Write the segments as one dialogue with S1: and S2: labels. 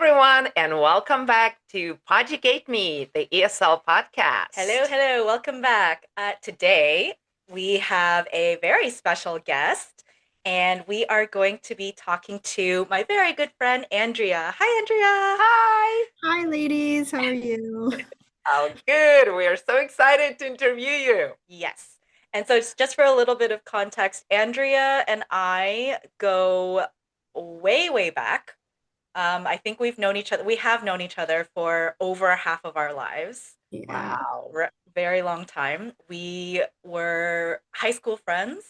S1: everyone, and welcome back to PoducateMe, the ESL podcast.
S2: Hello, welcome back. Today, we have a very special guest, and we are going to be talking to my very good friend, Andria. Hi, Andria.
S1: Hi.
S3: Hi, ladies. How are you?
S1: Oh, good. We are so excited to interview you.
S2: Yes. And so, just for a little bit of context, Andria and I go way back. I think we've known each other. We have known each other for over half of our lives.
S3: Yeah,
S1: Wow.
S2: Very long time. We were high school friends,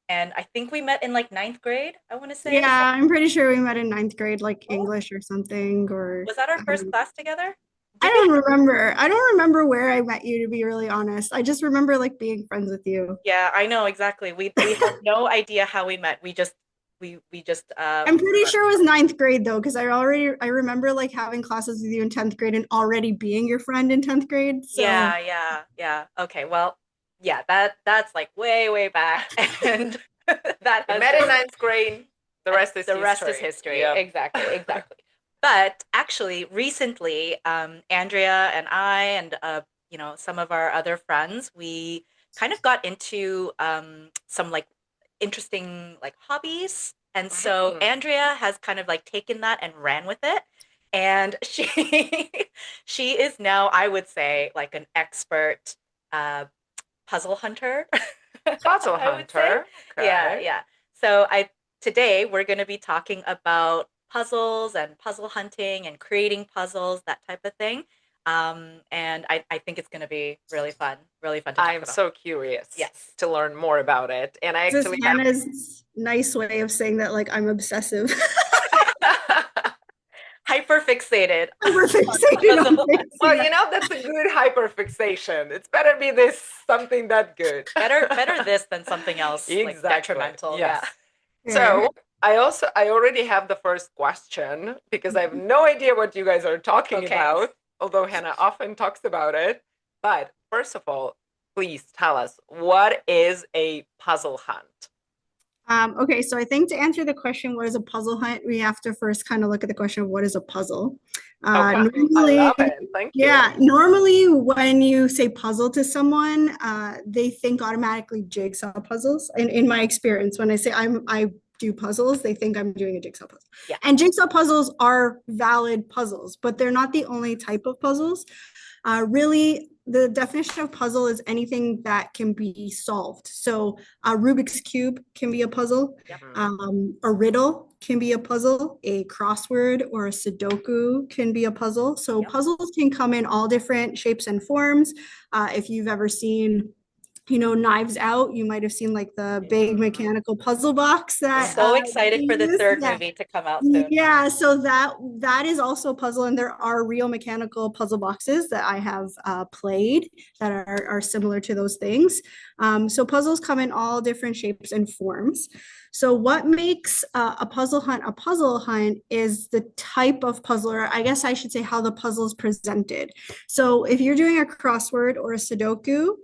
S2: and I think we met in like ninth grade, I want to say.
S3: yeah. I'm pretty sure we met in ninth grade, like
S2: Oh,
S3: English or something. Or
S2: was that our first class together?
S3: I
S2: Did we?
S3: don't remember. I don't remember where I met you, to be really honest. I just remember like being friends with you.
S2: Yeah, I know exactly. We have no idea how we met. We just
S3: I'm pretty sure it was ninth grade though, because I remember like having classes with you in 10th grade and already being your friend in 10th grade. So
S2: yeah. Okay, well, yeah, that's like way back, and that
S1: We
S2: has
S1: met in
S2: just
S1: ninth grade. The rest is
S2: the
S1: history.
S2: rest is history.
S1: Yep.
S2: Exactly. But actually, recently, Andrea and I and some of our other friends, we kind of got into some like interesting like hobbies, and so Andrea has kind of like taken that and ran with it, and she she is now, I would say, like an expert uh, puzzle hunter.
S1: Puzzle
S2: I would say.
S1: hunter.
S2: Yeah,
S1: Okay.
S2: yeah. So I today we're going to be talking about puzzles and puzzle hunting and creating puzzles, that type of thing. And I think it's going to be really fun to talk
S1: I'm
S2: about.
S1: so curious
S2: Yes.
S1: to learn more about it. And I
S3: this is
S1: actually
S3: Hannah's nice way of saying that like I'm obsessive.
S1: have.
S2: Hyper fixated
S3: I'm
S2: on
S3: fixated on
S2: puzzle.
S3: things.
S1: Well,
S3: Yeah.
S1: that's a good hyperfixation. It's better be this something that good.
S2: Better this than something else like
S1: Exactly.
S2: detrimental.
S1: Yes.
S2: Yeah.
S3: Fair.
S1: So I already have the first question because I have no idea what you guys are talking
S2: Okay.
S1: about, although Hannah often talks about it. But first of all, please tell us, what is a puzzle hunt?
S3: Okay, so I think to answer the question, what is a puzzle hunt, we have to first kind of look at the question of what is a puzzle.
S1: Okay. I love
S3: Normally,
S1: it. Thank you.
S3: yeah, normally when you say puzzle to someone, they think automatically jigsaw puzzles. In my experience, when I say I do puzzles, they think I'm doing a jigsaw puzzle.
S2: Yeah.
S3: And jigsaw puzzles are valid puzzles, but they're not the only type of puzzles. Really, the definition of puzzle is anything that can be solved. So a Rubik's Cube can be a puzzle.
S2: Yep.
S3: A riddle can be a puzzle. A crossword or a Sudoku can be a puzzle. So
S2: Yep.
S3: puzzles can come in all different shapes and forms. If you've ever seen Knives Out, you might have seen like the big mechanical puzzle box that
S2: So excited
S3: they
S2: for the
S3: use.
S2: third
S3: Yeah.
S2: movie to come out soon.
S3: Yeah, so that is also a puzzle, and there are real mechanical puzzle boxes that I have played that are similar to those things. So puzzles come in all different shapes and forms. So what makes a puzzle hunt is the type of puzzle, or I guess I should say how the puzzle is presented. So if you're doing a crossword or a Sudoku,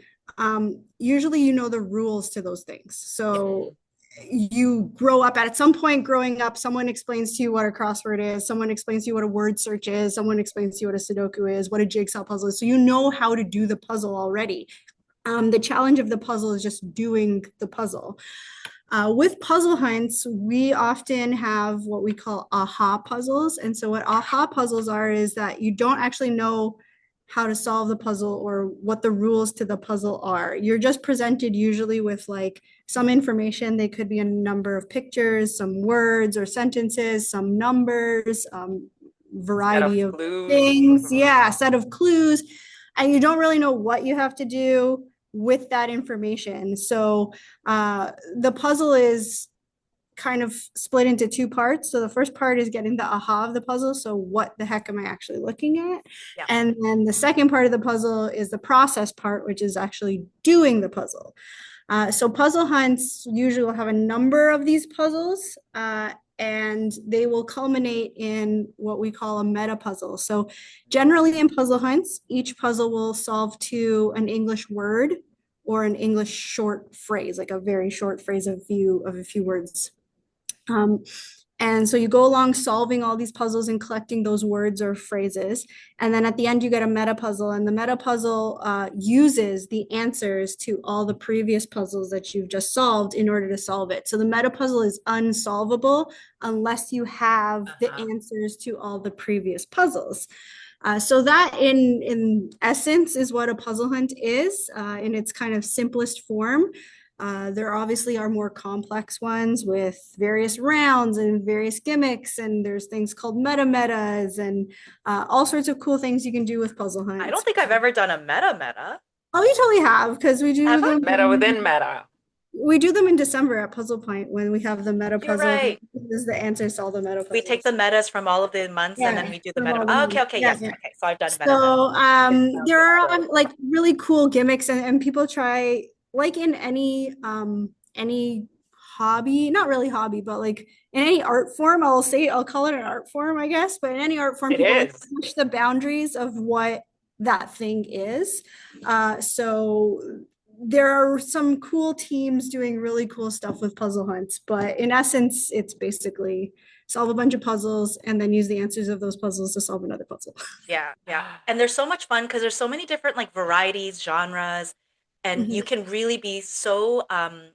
S3: usually you know the rules to those things. So you grow up at some point growing up, someone explains to you what a crossword is, someone explains to you what a word search is, someone explains to you what a Sudoku is, what a jigsaw puzzle is. So you know how to do the puzzle already. The challenge of the puzzle is just doing the puzzle. With puzzle hunts, we often have what we call aha puzzles. And so what aha puzzles are is that you don't actually know how to solve the puzzle or what the rules to the puzzle are. You're just presented usually with like some information. They could be a number of pictures, some words or sentences, some numbers, variety of things. Yeah, a set of clues. And you don't really know what you have to do with that information. So the puzzle is kind of split into two parts. So the first part is getting the aha of the puzzle. So what the heck am I actually looking at?
S2: Yeah.
S3: And then the second part of the puzzle is the process part, which is actually doing the puzzle. So puzzle hunts usually will have a number of these puzzles, and they will culminate in what we call a meta puzzle. So generally in puzzle hunts, each puzzle will solve to an English word or an English short phrase, like a very short phrase of a few words. And so you go along solving all these puzzles and collecting those words or phrases. And then at the end, you get a meta puzzle. And the meta puzzle uses the answers to all the previous puzzles that you've just solved in order to solve it. So the meta puzzle is unsolvable unless you have the answers to all the previous puzzles. So that in essence is what a puzzle hunt is in its kind of simplest form. There obviously are more complex ones with various rounds and various gimmicks, and there's things called meta-metas and all sorts of cool things you can do with puzzle hunts.
S2: I don't think I've ever done a meta.
S3: Oh, you totally have, because we do them
S1: Meta within meta.
S3: We do them in December at Puzzle Point when we have the meta
S2: You're
S3: puzzle.
S2: right.
S3: This is the answers to all the meta puzzles.
S2: We take the metas from all of the months and then we do the meta. Oh, okay, yes. Okay, so I've done meta.
S3: So there are like really cool gimmicks and people try, like in any hobby, not really hobby, but like in any art form, I'll call it an art form, I guess, but in any art form, people like push the boundaries of what that thing is. So there are some cool teams doing really cool stuff with puzzle hunts, but in essence, it's basically solve a bunch of puzzles and then use the answers of those puzzles to solve another puzzle.
S2: Yeah. And there's so much fun because there's so many different like varieties, genres, and you can really be so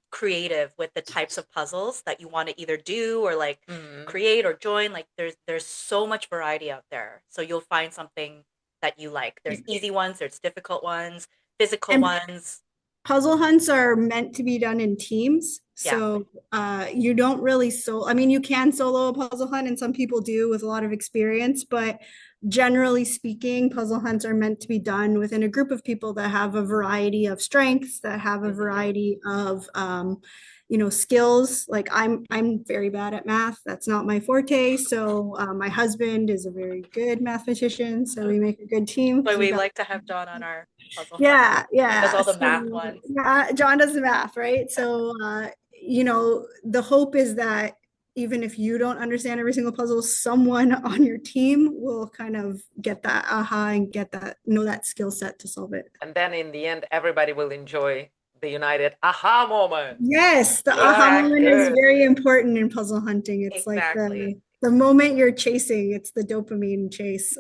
S2: creative with the types of puzzles that you want to either do or like create or join. Like there's so much variety out there. So you'll find something that you like. There's easy ones, there's difficult ones, physical ones.
S3: Puzzle hunts are meant to be done in teams. So you don't really you can solo a puzzle hunt, and some people do with a lot of experience, but generally speaking, puzzle hunts are meant to be done within a group of people that have a variety of strengths, that have a variety of skills. Like I'm very bad at math. That's not my forte. So my husband is a very good mathematician. So we make a good team.
S2: But we like to have John on our puzzle.
S3: Yeah.
S2: He does all the math ones.
S3: Yeah, John does the math, right? So the hope is that even if you don't understand every single puzzle, someone on your team will kind of get that aha and get that skill set to solve it.
S1: And then in the end, everybody will enjoy the united aha moment.
S3: Yes, the aha moment is very important in puzzle hunting. It's like the moment you're chasing, it's the dopamine chase.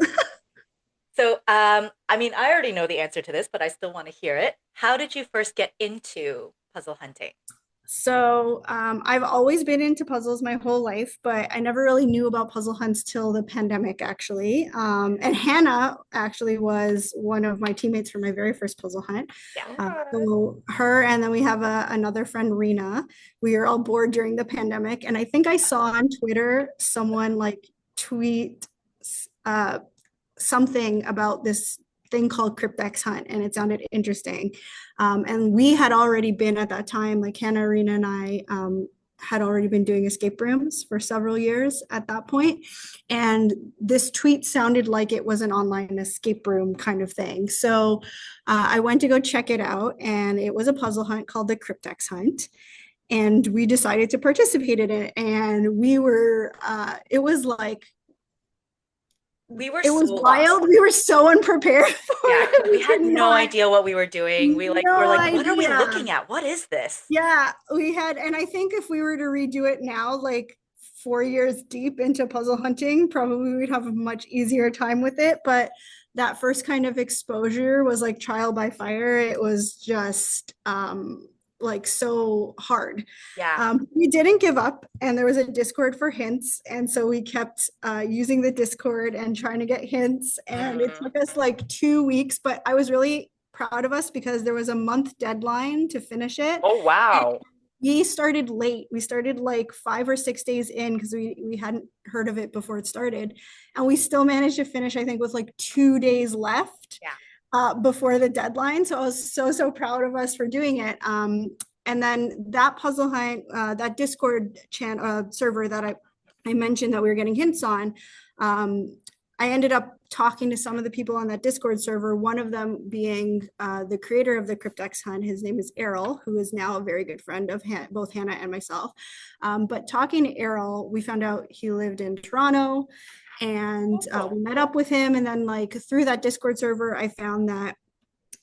S2: So, I already know the answer to this, but I still want to hear it. How did you first get into puzzle hunting?
S3: So I've always been into puzzles my whole life, but I never really knew about puzzle hunts till the pandemic, actually. And Hannah actually was one of my teammates for my very first puzzle hunt. So her, and then we have another friend, Rena. We were all bored during the pandemic, and I think I saw on Twitter someone like tweet something about this thing called Cryptex Hunt, and it sounded interesting. And we had already been at that time, like Hannah, Rena, and I had already been doing escape rooms for several years at that point. And this tweet sounded like it was an online escape room kind of thing. So I went to go check it out, and it was a puzzle hunt called the Cryptex Hunt. And we decided to participate in it. And we were, it was like, it was wild. We were so unprepared for it.
S2: We had no idea what we were doing. We were like, what are we looking at? What is this?
S3: Yeah, we had, and I think if we were to redo it now, like 4 years deep into puzzle hunting, probably we'd have a much easier time with it. But that first kind of exposure was like trial by fire. It was just like so hard. We didn't give up, and there was a Discord for hints, and so we kept using the Discord and trying to get hints, and it took us like 2 weeks, but I was really proud of us because there was a month deadline to finish it.
S1: Oh wow.
S3: And we started late. We started like 5 or 6 days in because we hadn't heard of it before it started, and we still managed to finish, I think, with like 2 days left. Before the deadline. So I was so proud of us for doing it. And then that puzzle hunt, that Discord server that I mentioned that we were getting hints on, I ended up talking to some of the people on that Discord server, one of them being the creator of the Cryptex Hunt. His name is Errol, who is now a very good friend of both Hannah and myself. But talking to Errol, we found out he lived in Toronto, and we met up with him. And then like through that Discord server, I found that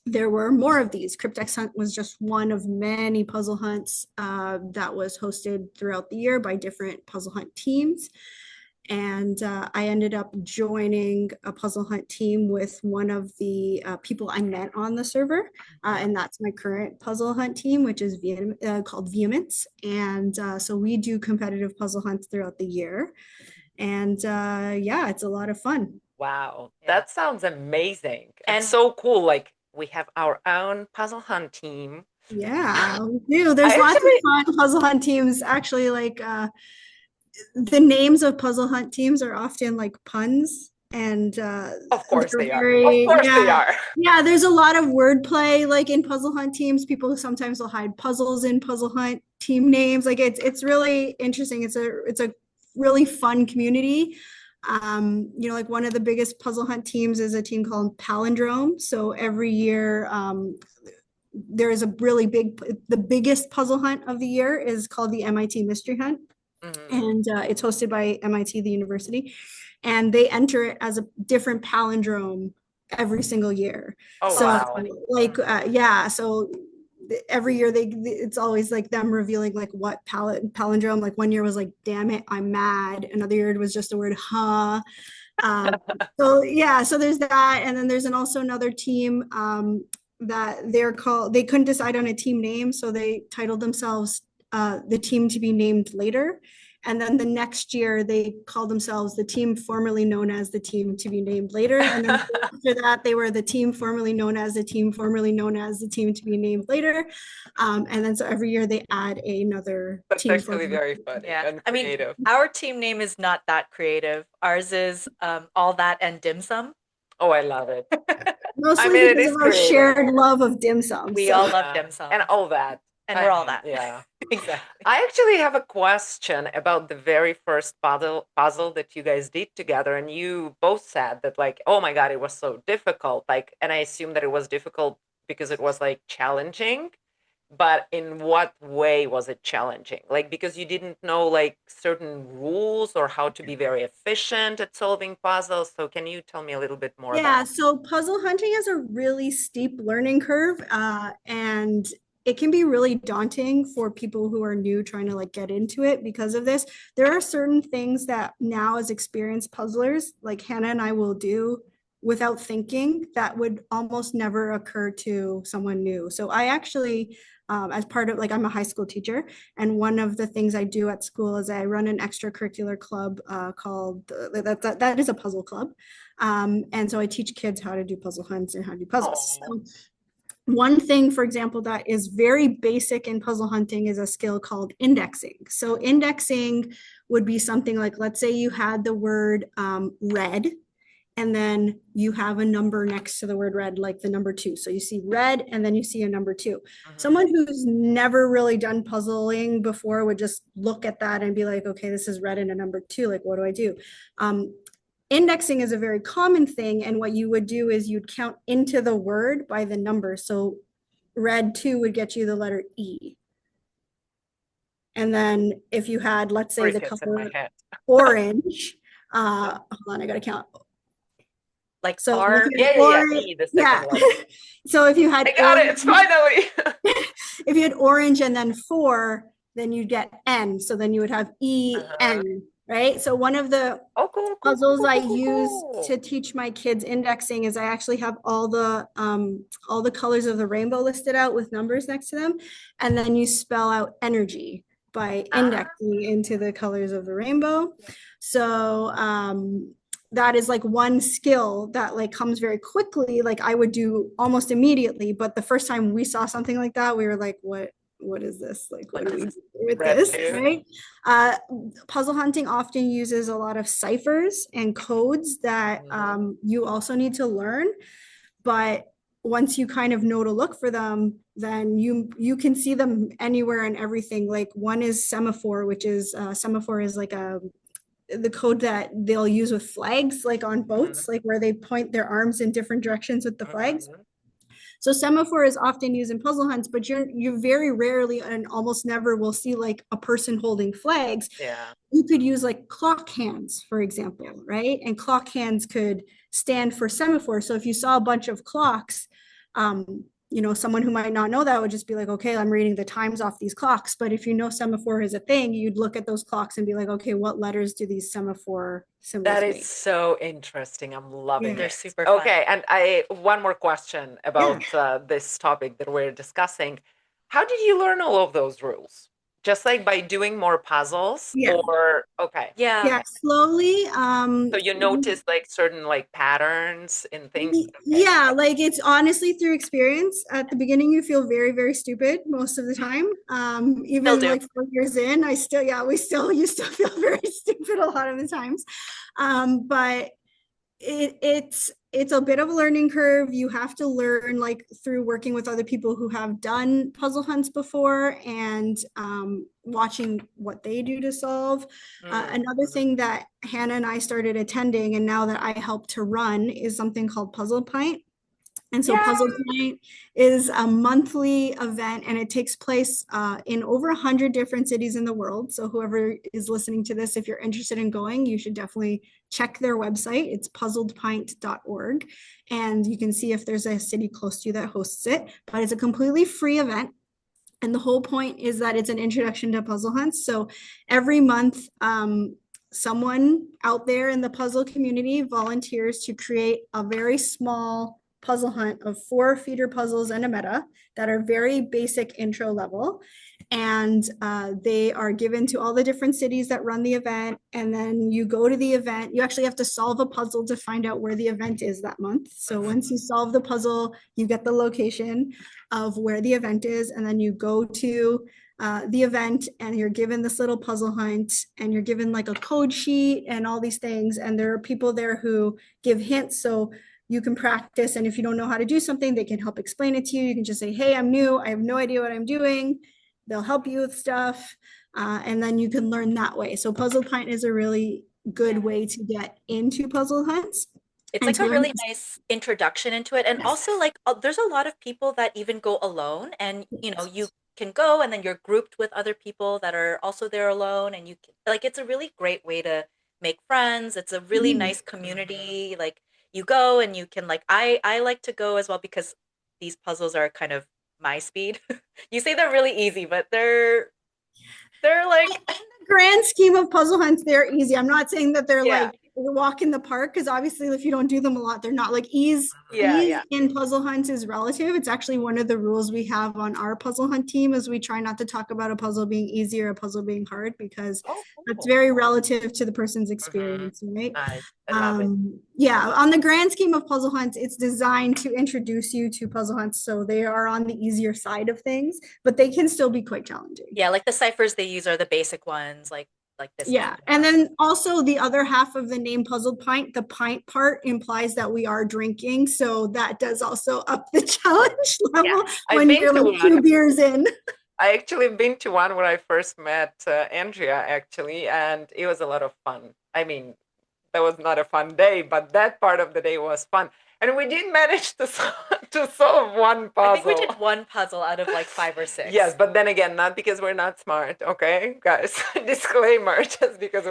S3: there were more of these. Cryptex Hunt was just one of many puzzle hunts that was hosted throughout the year by different puzzle hunt teams. And I ended up joining a puzzle hunt team with one of the people I met on the server. And that's my current puzzle hunt team, which is called Vehemence. And so we do competitive puzzle hunts throughout the year. And yeah, it's a lot of fun.
S1: Wow,
S2: Yeah.
S1: that sounds amazing.
S2: And-
S1: It's so cool. Like we have our own puzzle hunt team.
S3: Yeah, we do. There's lots
S1: actually-
S3: of fun puzzle hunt teams. Actually, like the names of puzzle hunt teams are often like puns, and
S1: Of course
S3: they're
S1: they are.
S3: very-
S1: Of course they
S3: yeah.
S1: are.
S3: Yeah, there's a lot of wordplay like in puzzle hunt teams. People sometimes will hide puzzles in puzzle hunt team names. Like it's really interesting. It's a really fun community. You know, like one of the biggest puzzle hunt teams is a team called Palindrome. So every year, there is a really the biggest puzzle hunt of the year is called the MIT Mystery Hunt. And it's hosted by MIT, the university, and they enter it as a different palindrome every single year.
S1: Oh,
S3: so
S1: wow.
S3: like yeah, so every year it's always like them revealing like what palindrome. Like one year was like damn it I'm mad, another year it was just the word huh. So yeah, so there's that, and then there's also another team that they couldn't decide on a team name, so they titled themselves the team to be named later. And then the next year they called themselves the team formerly known as the team to be named later. And then after that, they were the team formerly known as the team formerly known as the team to be named later. And then so every year they add another
S1: That's
S3: team.
S1: actually very funny and creative.
S2: I mean, our team name is not that creative. Ours is All That and Dim Sum.
S1: Oh, I love it.
S3: Mostly
S1: I mean, it
S3: because
S1: is
S3: of our
S1: creative.
S3: shared love of dim sum.
S2: We all love dim sum.
S1: And all that.
S2: And we're all that.
S1: Yeah.
S2: Exactly.
S1: I actually have a question about the very first puzzle that you guys did together, and you both said that like, oh my God, it was so difficult. Like, and I assume that it was difficult because it was like challenging. But in what way was it challenging? Like, because you didn't know like certain rules or how to be very efficient at solving puzzles. So can you tell me a little bit more
S3: Yeah,
S1: about
S3: so puzzle hunting has a really steep learning curve, and it can be really daunting for people who are new trying to like get into it because of this. There are certain things that now as experienced puzzlers, like Hannah and I will do without thinking that would almost never occur to someone new. So I actually, as part of like, I'm a high school teacher, and one of the things I do at school is I run an extracurricular club called, that is a puzzle club. And so I teach kids how to do puzzle hunts and how to do puzzles. So one thing, for example, that is very basic in puzzle hunting is a skill called indexing. So indexing would be something like, let's say you had the word red, and then you have a number next to the word red, like the number 2. So you see red, and then you see a number 2. Someone who's never really done puzzling before would just look at that and be like, okay, this is red and a number 2. Like, what do I do? Indexing is a very common thing, and what you would do is you'd count into the word by the number. So red 2 would get you the letter E. And then if you had, let's say, the color orange, hold on, I gotta count.
S2: Like
S3: so
S2: R,
S1: E, the second one.
S3: So if you had,
S1: I got it finally.
S3: If you had orange and then 4, then you'd get N. So then you would have EN. Right. So one of the puzzles I use to teach my kids indexing is I actually have all the colors of the rainbow listed out with numbers next to them. And then you spell out energy by indexing into the colors of the rainbow. So that is like one skill that like comes very quickly. Like I would do almost immediately. But the first time we saw something like that, we were like, what is this? Like, what do we do with this, right? Puzzle hunting often uses a lot of ciphers and codes that you also need to learn. But once you kind of know to look for them, then you can see them anywhere and everything. Like one is semaphore, which is semaphore is like the code that they'll use with flags, like on boats, like where they point their arms in different directions with the flags. So semaphore is often used in puzzle hunts, but you very rarely and almost never will see like a person holding flags.
S1: Yeah.
S3: You could use like clock hands, for example, right? And clock hands could stand for semaphore. So if you saw a bunch of clocks, Someone who might not know that would just be like, okay, I'm reading the times off these clocks. But if you know semaphore is a thing, you'd look at those clocks and be like, okay, what letters do these semaphore
S1: That
S3: symbols
S1: is
S3: make?
S1: so interesting. I'm loving
S3: Yeah.
S2: They're
S1: it.
S2: super fun.
S1: Okay, and one more question
S3: Yeah.
S1: about this topic that we're discussing. How did you learn all of those rules? Just like by doing more puzzles,
S3: Yeah.
S1: or okay.
S2: Yeah.
S3: Yeah. Slowly.
S1: So you notice like certain like patterns in things. Okay.
S3: Yeah, like it's honestly through experience. At the beginning, you feel very, very stupid most of the time.
S2: Still
S3: Even
S2: do.
S3: like 4 years in, you still feel very stupid a lot of the times. But it's a bit of a learning curve. You have to learn like through working with other people who have done puzzle hunts before and watching what they do to solve. Another
S1: Mhm.
S3: thing that Hannah and I started attending, and now that I help to run, is something called Puzzle Pint. And so
S1: Yeah.
S3: Puzzle Point is a monthly event and it takes place in over 100 different cities in the world. So whoever is listening to this, if you're interested in going, you should definitely check their website. It's puzzledpint.org. And you can see if there's a city close to you that hosts it. But it's a completely free event. And the whole point is that it's an introduction to puzzle hunts. So every month, someone out there in the puzzle community volunteers to create a very small puzzle hunt of 4 feeder puzzles and a meta that are very basic intro level. And they are given to all the different cities that run the event. And then you go to the event. You actually have to solve a puzzle to find out where the event is that month. So once you solve the puzzle, you get the location of where the event is. And then you go to the event and you're given this little puzzle hunt and you're given like a code sheet and all these things. And there are people there who give hints. So you can practice. And if you don't know how to do something, they can help explain it to you. You can just say, hey, I'm new. I have no idea what I'm doing. They'll help you with stuff. And then you can learn that way. So Puzzle Pint is a really good way to get into puzzle hunts.
S2: It's
S3: And
S2: like
S3: to
S2: a
S3: learn.
S2: really nice introduction into it. And
S3: Yes.
S2: also like there's a lot of people that even go alone and you
S3: Yes.
S2: can go and then you're grouped with other people that are also there alone and you can like it's a really great way to make friends. It's a really
S3: Mhm.
S2: nice community. Like you go and you can like I like to go as well because these puzzles are kind of my speed. You say they're really easy, but they're like
S3: In the grand scheme of puzzle hunts, they're easy. I'm not saying that they're
S2: yeah.
S3: like a walk in the park because obviously if you don't do them a lot, they're not like
S2: Yeah,
S3: ease
S2: yeah.
S3: in puzzle hunts is relative. It's actually one of the rules we have on our puzzle hunt team is we try not to talk about a puzzle being easy or a puzzle being hard because
S1: Oh,
S3: that's
S1: cool.
S3: very relative to the person's
S1: Mhm.
S3: experience, right?
S1: Nice. I love it.
S3: Yeah, on the grand scheme of puzzle hunts, it's designed to introduce you to puzzle hunts. So they are on the easier side of things, but they can still be quite challenging.
S2: Yeah, like the ciphers they use are the basic ones, like this
S3: Yeah.
S2: game.
S3: And then also the other half of the name puzzled pint, the pint part implies that we are drinking. So that does also up the challenge
S1: Yeah.
S3: level
S1: I've
S3: when
S1: been
S3: you're
S1: to
S3: like
S1: one.
S3: 2 beers in.
S1: I actually been to one where I first met Andrea actually, and it was a lot of fun. I mean, that was not a fun day, but that part of the day was fun. And we did manage to to solve one
S2: I think we
S1: puzzle.
S2: did one puzzle out of like 5 or
S1: Yes,
S2: 6.
S1: but then again, not because we're not smart, okay, guys. Disclaimer, just because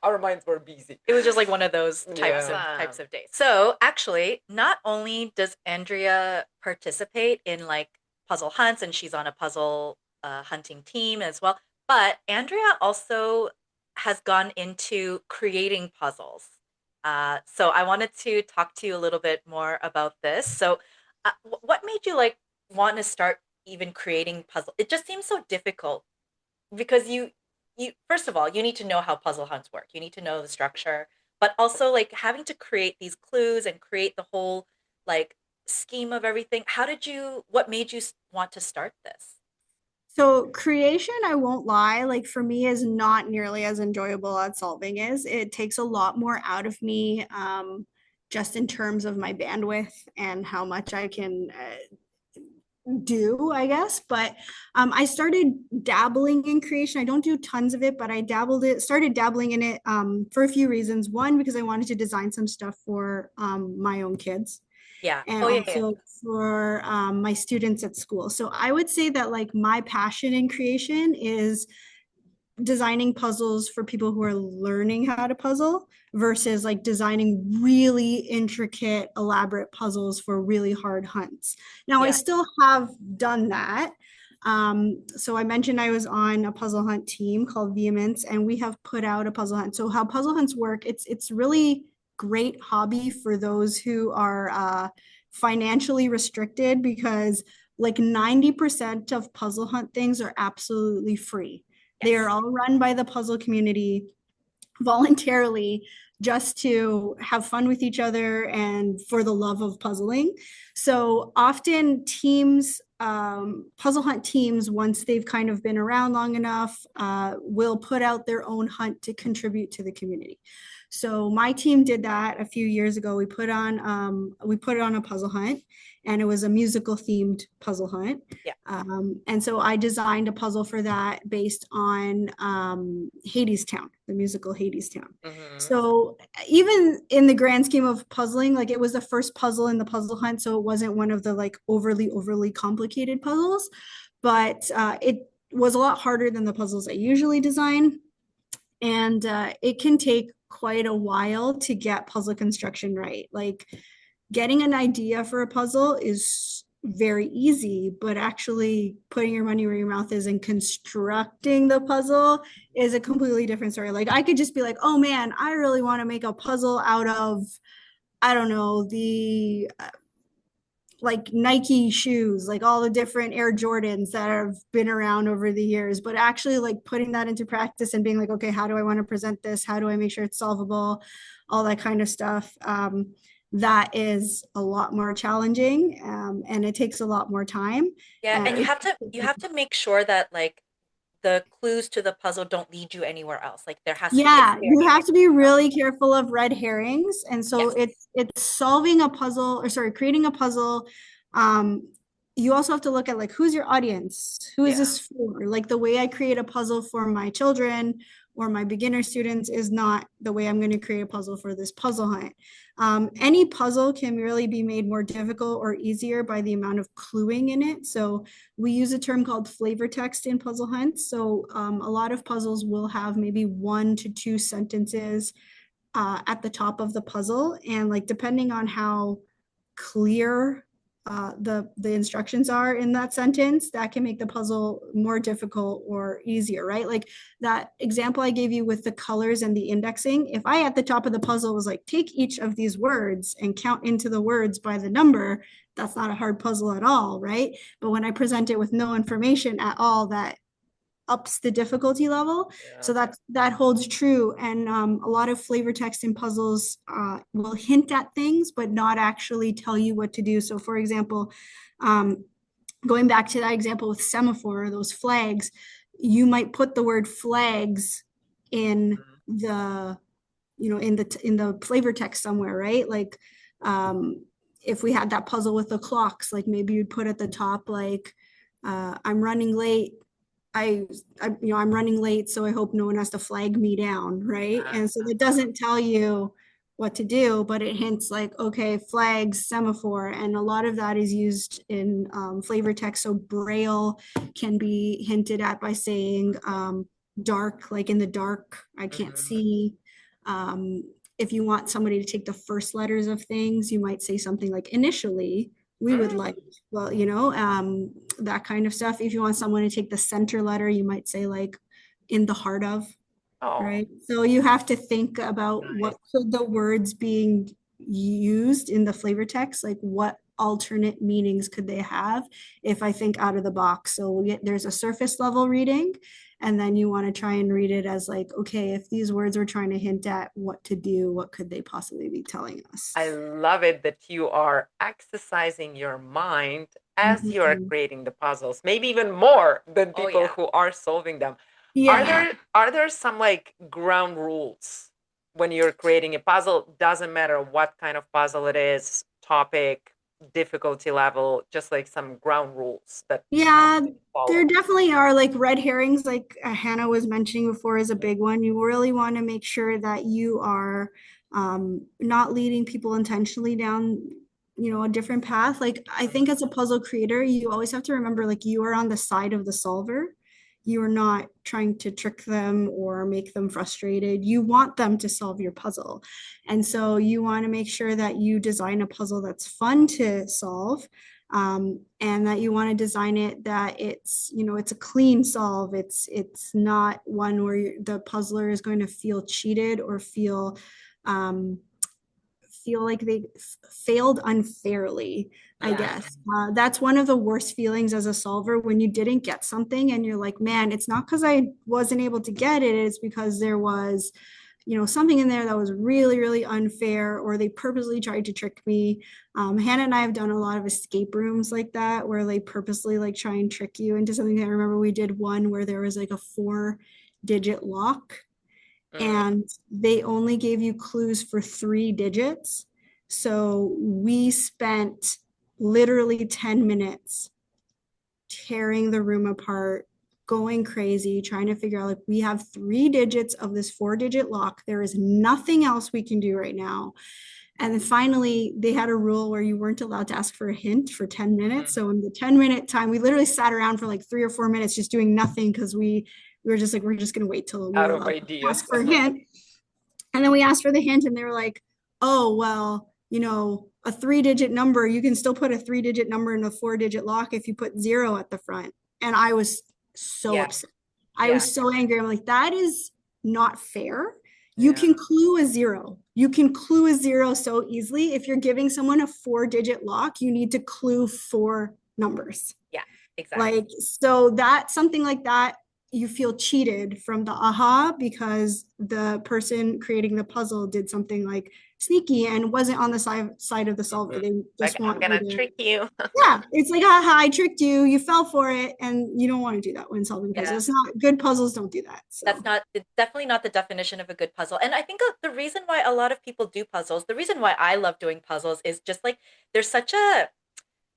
S1: our minds were busy.
S2: It was just like one of those
S1: Yeah.
S2: types of days. So, actually, not only does Andrea participate in like puzzle hunts and she's on a puzzle hunting team as well, but Andrea also has gone into creating puzzles. So I wanted to talk to you a little bit more about this. So, what made you like want to start even creating puzzle? It just seems so difficult because you first of all you need to know how puzzle hunts work. You need to know the structure, but also like having to create these clues and create the whole like scheme of everything. How did you? What made you want to start this?
S3: So creation, I won't lie, like for me is not nearly as enjoyable as solving is. It takes a lot more out of me, just in terms of my bandwidth and how much I can do, I guess. But I started dabbling in creation. I don't do tons of it, but I started dabbling in it for a few reasons. One, because I wanted to design some stuff for my own kids
S2: Yeah.
S3: and
S2: Oh yeah. Yeah.
S3: also for my students at school. So I would say that like my passion in creation is designing puzzles for people who are learning how to puzzle versus like designing really intricate, elaborate puzzles for really hard hunts. Now, I
S2: Yeah.
S3: still have done that. So I mentioned I was on a puzzle hunt team called Vehemence, and we have put out a puzzle hunt. So how puzzle hunts work, it's really great hobby for those who are financially restricted because like 90% of puzzle hunt things are absolutely free. They are
S2: Yes.
S3: all run by the puzzle community voluntarily just to have fun with each other and for the love of puzzling. So often teams, puzzle hunt teams, once they've kind of been around long enough, will put out their own hunt to contribute to the community. So my team did that a few years ago. We put it on a puzzle hunt, and it was a musical themed puzzle hunt.
S2: Yeah.
S3: And so I designed a puzzle for that based on Hadestown, the musical Hadestown.
S1: Mm-hmm.
S3: So even in the grand scheme of puzzling, like it was the first puzzle in the puzzle hunt, so it wasn't one of the like overly complicated puzzles, but it was a lot harder than the puzzles I usually design, and it can take quite a while to get puzzle construction right. Like getting an idea for a puzzle is very easy, but actually putting your money where your mouth is and constructing the puzzle is a completely different story. Like I could just be like, oh man, I really want to make a puzzle out of, I don't know, the like Nike shoes, like all the different Air Jordans that have been around over the years, but actually like putting that into practice and being like, okay, how do I want to present this? How do I make sure it's solvable? All that kind of stuff. That is a lot more challenging, and it takes a lot more time.
S2: Yeah, and
S3: It,
S2: you have to make sure that like the clues to the puzzle don't lead you anywhere else. Like there has to be a
S3: yeah,
S2: clear
S3: you have to be
S2: answer.
S3: really careful of red herrings. And so
S2: Yes.
S3: it's solving a puzzle, or sorry, creating a puzzle. Um, you also have to look at like who's your audience? Who is
S1: Yeah.
S3: this for? Like the way I create a puzzle for my children or my beginner students is not the way I'm going to create a puzzle for this puzzle hunt. Any puzzle can really be made more difficult or easier by the amount of cluing in it. So we use a term called flavor text in puzzle hunts. So a lot of puzzles will have maybe 1 to 2 sentences at the top of the puzzle, and like depending on how clear the instructions are in that sentence, that can make the puzzle more difficult or easier, right? Like that example I gave you with the colors and the indexing. If I at the top of the puzzle was like, take each of these words and count into the words by the number, that's not a hard puzzle at all, right? But when I present it with no information at all, that ups the difficulty level.
S1: Yeah.
S3: So that holds true. And a lot of flavor text in puzzles will hint at things, but not actually tell you what to do. So for example, going back to that example with semaphore, those flags, you might put the word flags in the, in the flavor text somewhere, right? Like if we had that puzzle with the clocks, like maybe you'd put at the top, like, I'm running late. I'm running late, so I hope no one has to flag me down, right? And so it doesn't tell you what to do, but it hints like, okay, flags, semaphore, and a lot of that is used in flavor text. So Braille can be hinted at by saying dark, like in the dark, I can't
S1: Mhm.
S3: see. If you want somebody to take the first letters of things, you might say something like initially, we would
S1: Mm.
S3: like, well, that kind of stuff. If you want someone to take the center letter, you might say like in the heart of,
S1: Oh,
S3: right? So you have to think about
S1: nice.
S3: what could the words being used in the flavor text, like what alternate meanings could they have if I think out of the box. So there's a surface level reading, and then you want to try and read it as like, okay, if these words were trying to hint at what to do, what could they possibly be telling us?
S1: I love it that you are exercising your mind as you are
S3: Mhm.
S1: creating the puzzles, maybe even more than
S2: Oh
S1: people
S2: yeah.
S1: who are solving them.
S3: Yeah.
S1: Are there some like ground rules when you're creating a puzzle? Doesn't matter what kind of puzzle it is, topic, difficulty level, just like some ground rules that
S3: Yeah,
S1: they
S3: there
S1: follow.
S3: definitely are like red herrings, like Hannah was mentioning before, is a big one. You really want to make sure that you are not leading people intentionally down, a different path. Like I think as a puzzle creator, you always have to remember like you are on the side of the solver. You are not trying to trick them or make them frustrated. You want them to solve your puzzle. And so you want to make sure that you design a puzzle that's fun to solve, and that you want to design it that it's, you know, it's a clean solve. It's not one where the puzzler is going to feel cheated or feel like they failed unfairly, I
S1: Yeah.
S3: guess. That's one of the worst feelings as a solver, when you didn't get something and you're like, man, it's not because I wasn't able to get it, it's because there was, you know, something in there that was really, really unfair, or they purposely tried to trick me. Hannah and I have done a lot of escape rooms like that, where they purposely like try and trick you into something. I remember we did one where there was like a 4-digit lock, and they only gave you clues for 3 digits. So we spent literally 10 minutes tearing the room apart, going crazy, trying to figure out, like, we have 3 digits of this 4-digit lock. There is nothing else we can do right now. And then finally, they had a rule where you weren't allowed to ask for a hint for 10 minutes. So in the 10-minute time, we literally sat around for like 3 or 4 minutes just doing nothing, because we were just like, we're just going to wait till we
S1: Out
S3: were
S1: of
S3: allowed to
S1: ideas.
S3: ask for a hint. And then we asked for the hint, and they were like, oh, well, you know, a 3-digit number, you can still put a 3-digit number in a 4-digit lock if you put 0 at the front. And I was so upset. I was so angry. I'm like, that is not fair. You can clue a 0. You can clue a 0 so easily. If you're giving someone a 4-digit lock, you need to clue 4 numbers.
S2: Yeah, exactly.
S3: Like, so that something like that, you feel cheated from the aha, because the person creating the puzzle did something like sneaky and wasn't on the side of the solver. They just
S1: Like, I'm
S3: want you
S1: gonna
S3: to,
S1: trick you.
S3: yeah, it's like, aha, I tricked you, you fell for it, and you don't want to do that when solving puzzles. It's not good. Puzzles don't do that. So
S2: That's not, it's definitely not the definition of a good puzzle. And I think the reason why a lot of people do puzzles, the reason why I love doing puzzles is just like there's such a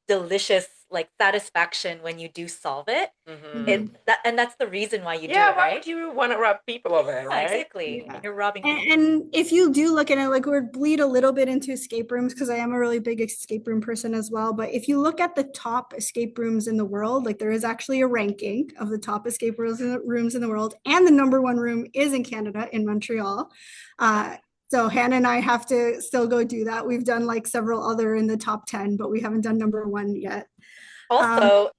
S2: delicious like satisfaction when you do solve it. And that's the reason why you do
S1: Yeah,
S2: it,
S1: why
S2: right?
S1: would you want to rob people of it,
S2: Yeah,
S1: right?
S2: exactly.
S3: yeah.
S2: And you're robbing people.
S3: And if you do look at it, like, we're bleed a little bit into escape rooms, because I am a really big escape room person as well. But if you look at the top escape rooms in the world, like, there is actually a ranking of the top escape rooms in the world, and the number 1 room is in Canada, in Montreal. So Hannah and I have to still go do that. We've done like several other in the top 10, but we haven't done number 1 yet.
S2: Also,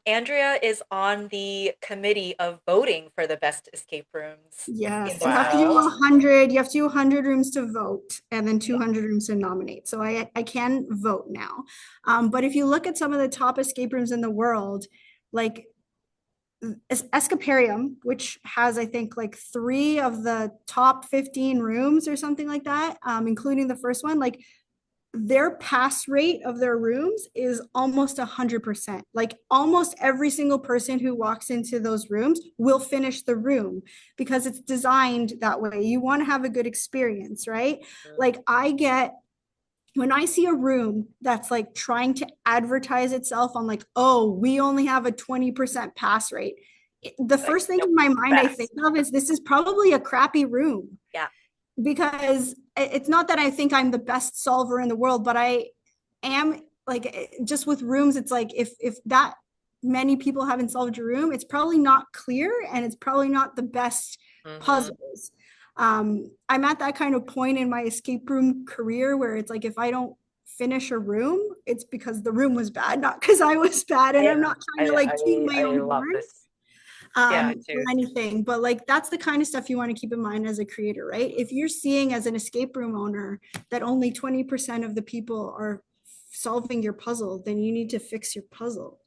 S2: Andrea is on the committee of voting for the best escape rooms in
S3: Yes,
S2: the
S3: you have to do
S2: world.
S3: 100. You have to do 100 rooms to vote, and then 200 rooms to nominate. So I can vote now. But if you look at some of the top escape rooms in the world, like Escaparium, which has, I think, like 3 of the top 15 rooms or something like that, including the first one, like, their pass rate of their rooms is almost 100%. Like, almost every single person who walks into those rooms will finish the room, because it's designed that way. You want to have a good experience, right? Like, when I see a room that's like trying to advertise itself on like, oh, we only have a 20% pass rate, the first thing in my mind I think of is, this is probably a crappy room.
S2: Yeah.
S3: Because it's not that I think I'm the best solver in the world, but I am, like, just with rooms, it's like, if that many people haven't solved your room, it's probably not clear, and it's probably not the best puzzles. I'm at that kind of point in my escape room career where it's like, if I don't finish a room, it's because the room was bad, not because I was bad. And I'm not trying to like toot my own
S1: love
S3: horn
S1: this. Yeah,
S3: or anything, but like, that's the kind of stuff you want to keep in mind as a creator, right? If you're seeing as an escape room owner that only 20% of the people are solving your puzzle, then you need to fix your puzzle.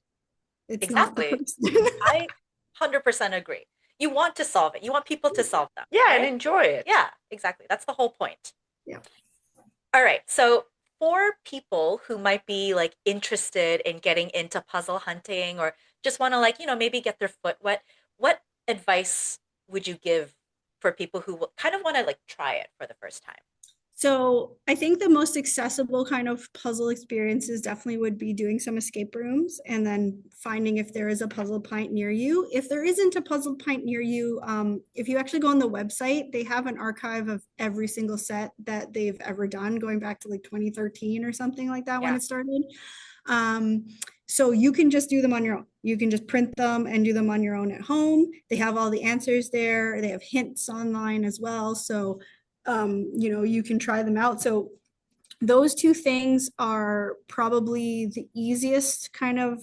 S3: It's not the
S2: Exactly.
S3: person.
S2: I 100% agree. You want to solve it. You want people to solve them.
S1: Yeah,
S2: right?
S1: and enjoy it.
S2: Yeah, exactly. That's the whole point.
S3: Yeah.
S2: All right. So for people who might be like interested in getting into puzzle hunting, or just want to, like, maybe get their foot wet, what advice would you give for people who kind of want to like try it for the first time?
S3: So I think the most accessible kind of puzzle experiences definitely would be doing some escape rooms, and then finding if there is a puzzle pint near you. If there isn't a puzzle pint near you, if you actually go on the website, they have an archive of every single set that they've ever done, going back to like 2013 or something like that when it started. So you can just do them on your own. You can just print them and do them on your own at home. They have all the answers there. They have hints online as well. So, you can try them out. So those two things are probably the easiest kind of,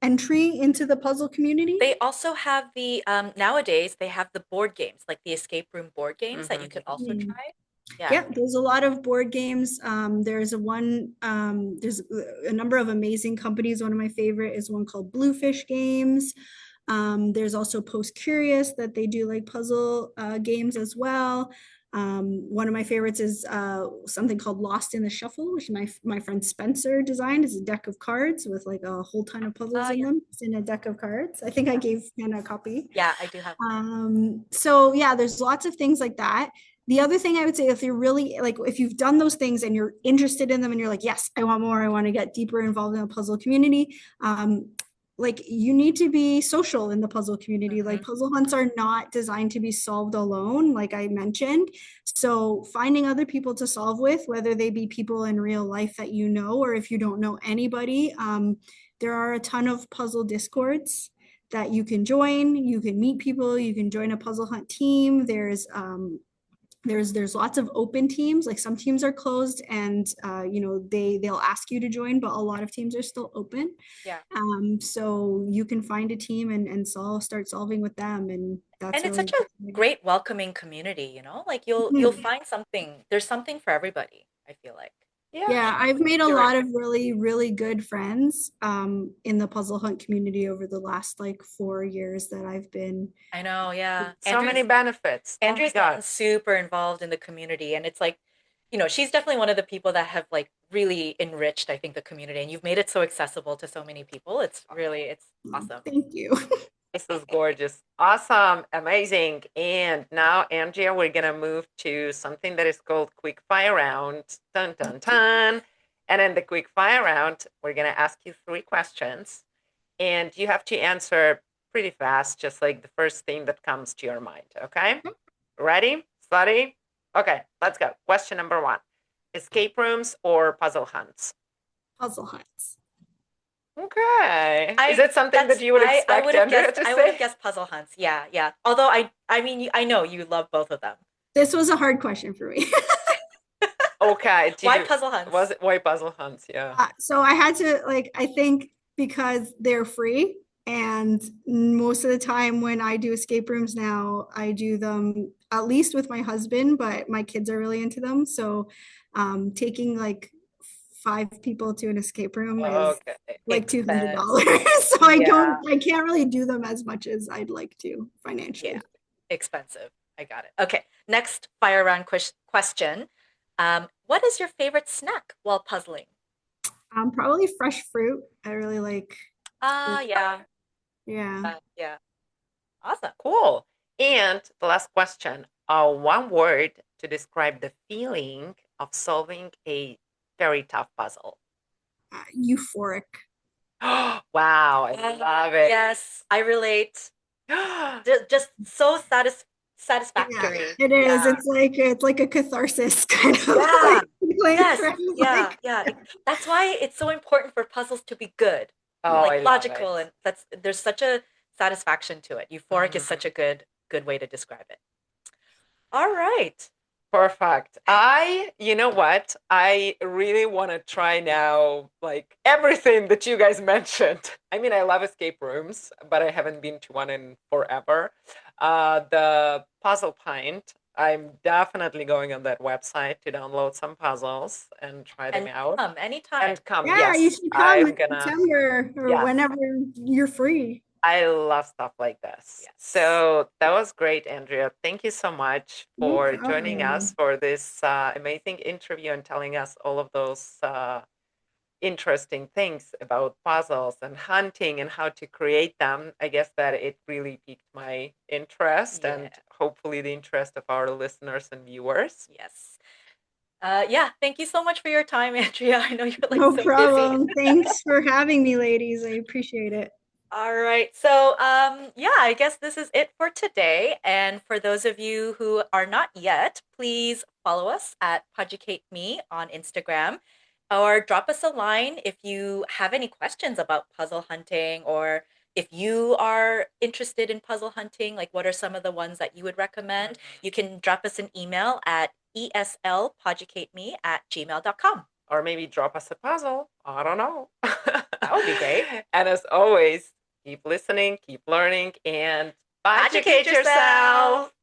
S3: entry into the puzzle community.
S2: They also have the nowadays they have the board games, like the escape room board games that you
S1: Mm-hmm.
S2: can also
S3: Mm.
S2: try. Yeah.
S3: Yeah, there's a lot of board games. There's a number of amazing companies. One of my favorite is one called Bluefish Games. There's also Post Curious that they do like puzzle games as well. One of my favorites is something called Lost in the Shuffle, which my friend Spencer designed. Is a deck of cards with like a whole ton of puzzles in
S2: Yeah.
S3: them. It's in a deck of cards. I think I
S2: Yeah.
S3: gave Hannah a copy.
S2: Yeah, I do have one.
S3: So yeah, there's lots of things like that. The other thing I would say, if you're really like, if you've done those things and you're interested in them and you're like, yes, I want more, I want to get deeper involved in the puzzle community, like you need to be social in the puzzle community.
S2: Mm-hmm.
S3: Like puzzle hunts are not designed to be solved alone, like I mentioned. So finding other people to solve with, whether they be people in real life that you know, or if you don't know anybody, there are a ton of puzzle discords that you can join. You can meet people. You can join a puzzle hunt team. There's lots of open teams. Like some teams are closed, and they'll ask you to join, but a lot of teams are still open.
S2: Yeah.
S3: So you can find a team and start solving with them, and that's
S2: And it's
S3: really
S2: such a great welcoming community, you know? Like you'll
S3: Mhm.
S2: find something. There's something for everybody, I feel like.
S3: Yeah,
S1: Yeah,
S3: I've made a
S1: you're right.
S3: lot of really, really good friends in the puzzle hunt community over the last like 4 years that I've been.
S2: I know, yeah.
S1: So many benefits. Oh my
S2: Andrea's gotten
S1: God.
S2: super involved in the community, and it's like, she's definitely one of the people that have like really enriched, I think, the community, and you've made it so accessible to so many people. It's awesome.
S3: Thank you.
S1: This is gorgeous. Awesome. Amazing. And now, Andrea, we're going to move to something that is called quick fire round. Dun, dun, dun. And in the quick fire round, we're going to ask you 3 questions. And you have to answer pretty fast, just like the first thing that comes to your mind. Okay? Ready? Steady? Okay, let's go. Question number 1. Escape rooms or puzzle hunts?
S3: Puzzle hunts.
S1: Okay. Is it something that you would expect Andrea to
S2: I would have
S1: say?
S2: guessed puzzle hunts. Yeah, yeah. Although I mean, I know you love both of them.
S3: This was a hard question for me.
S1: Okay.
S2: Why puzzle hunts?
S1: Was it why puzzle hunts? Yeah.
S3: So I had to I think because they're free, and most of the time when I do escape rooms now, I do them at least with my husband, but my kids are really into them. So taking like 5 people to an escape room is
S1: Okay.
S3: like
S2: Expensive.
S3: $200. So
S1: Yeah.
S3: I can't really do them as much as I'd like to financially.
S2: Yeah, expensive. I got it. Okay, next fire round question. What is your favorite snack while puzzling?
S3: Probably fresh fruit. I really like.
S2: Yeah,
S3: Yeah.
S2: yeah. Awesome.
S1: Cool. And the last question, one word to describe the feeling of solving a very tough puzzle.
S3: Euphoric.
S1: Wow, I love it.
S2: Yes, I relate. Just so satisfactory.
S3: Yeah, it is.
S2: Yeah.
S3: It's like a catharsis kind of
S2: Yeah.
S3: like
S2: Yes.
S3: friends,
S2: Yeah.
S3: like-
S2: Yeah. That's why it's so important for puzzles to be good,
S1: Oh, I
S2: like
S1: love
S2: logical,
S1: it.
S2: and there's such a satisfaction to it. Euphoric is
S1: Mhm.
S2: such a good way to describe it. All right.
S1: Perfect. You know what? I really want to try now, like everything that you guys mentioned. I mean, I love escape rooms, but I haven't been to one in forever. The puzzle pint, I'm definitely going on that website to download some puzzles and try them
S2: And
S1: out.
S2: come anytime.
S1: And come,
S3: Yeah, you
S1: yes,
S3: should come
S1: I'm
S3: in
S1: gonna.
S3: September or
S1: Yes.
S3: whenever you're free.
S1: I love stuff like this.
S2: Yes.
S1: So that was great, Andrea. Thank you so much
S3: No
S1: for joining
S3: problem.
S1: us for this amazing interview and telling us all of those interesting things about puzzles and hunting and how to create them. I guess that it really piqued my interest and
S2: Yeah.
S1: hopefully the interest of our listeners and viewers.
S2: Yes. Yeah, thank you so much for your time, Andrea. I know you're like
S3: No
S2: so busy.
S3: problem. Thanks for having me, ladies. I appreciate it.
S2: All right. So, yeah, I guess this is it for today. And for those of you who are not yet, please follow us at PoducateMe on Instagram. Or drop us a line if you have any questions about puzzle hunting, or if you are interested in puzzle hunting, like what are some of the ones that you would recommend? You can drop us an email at eslpoducateme@gmail.com.
S1: Or maybe drop us a puzzle. I don't know.
S2: That would be great.
S1: And as always, keep listening, keep learning, and
S2: Educate
S1: educate
S2: yourself.
S1: yourself.